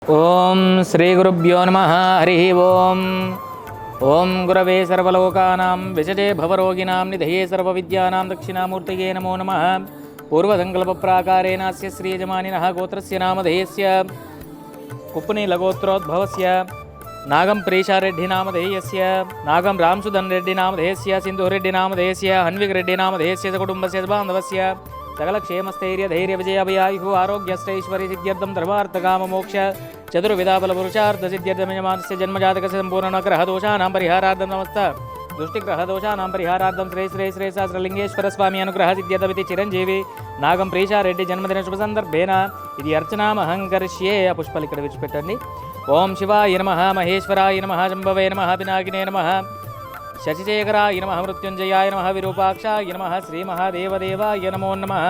ఓం శ్రీ గురుభ్యో నమః. హరి ఓం. ఓం గురవే సర్వలోకానాం విశజే భవరోగిణాం నిధయే సర్వవిద్యానాం దక్షిణామూర్తయే నమో నమః. పూర్వసంకల్పప్రాకారేణ అస్య శ్రీయజమానినః గోత్రస్య నామధేయస్య కుప్పనీలగోత్రోద్భవస్య నాగం ప్రీషారెడ్డి నామధేయస్య నాగం రాంసుధన్ రెడ్డి నామధేయస్య సింధురెడ్డి నామధేయస్య హన్విక్ రెడ్డి నామధేయస్య కుటుంబస్య బాంధవస్య సకల క్షేమస్థైర్య ధైర్య విజయాభయాయు ఆరోగ్యశ్రైశ్వర్య సిద్ధ్యర్థం ధర్మార్థకామమోక్ష చతుర్విధాఫల పురుషార్థ సిద్ధ్యర్థమయమానస్య జన్మజాతకస్య సంపూర్ణ గ్రహదోషానాం పరిహారార్థం నమస్త దృష్టిగ్రహదోషానాం పరిహారార్థం శ్రీ శ్రీ శ్రీ సహస్రలింగేశ్వర స్వామి అనుగ్రహ సిద్ధ్యర్థమితి చిరంజీవి నాగం ప్రీషారెడ్డి జన్మదిన శుభ సందర్భేన ఇది అర్చనామహం కరిష్యే. ఆ పుష్పాలు ఇక్కడ విడిచిపెట్టండి. ఓం శివాయ నమః, మహేశ్వరాయ నమః, శంభవే నమః, పినాకినే నమః, శశిశేఖరాయ నమః, మృత్యుంజయాయ నమః, విరూపాక్షాయ నమః, శ్రీమహాదేవదేవాయ నమో నమః.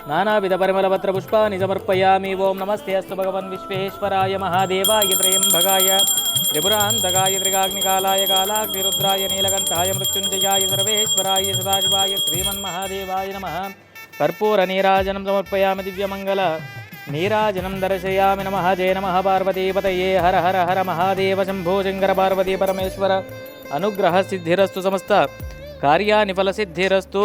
నానావిధ పరిమళపత్ర పుష్పాన్ని సమర్పయామి. ఓం నమస్తే అస్తు భగవన్ విశ్వేశ్వరాయ మహాదేవాయ త్రయంబగాయ త్రిపురాంతకాయ త్రికాగ్నికాలాయ కాలాగ్నిరుద్రాయ నీలకంఠాయ మృత్యుంజయాయ సర్వేశ్వరాయ సదాశివాయ శ్రీమన్మహాదేవాయ నమః. కర్పూర నీరాజనం సమర్పయామి. దివ్యమంగళ నీరాజనం దర్శయామి. నమః. జయ నమః పార్వతీపతయే. హర హర హర మహాదేవ శంభో శంకర పార్వతీ పరమేశ్వర అనుగ్రహ సిద్ధిరస్తు. సమస్త కార్యాని ఫల సిద్ధిరస్తు.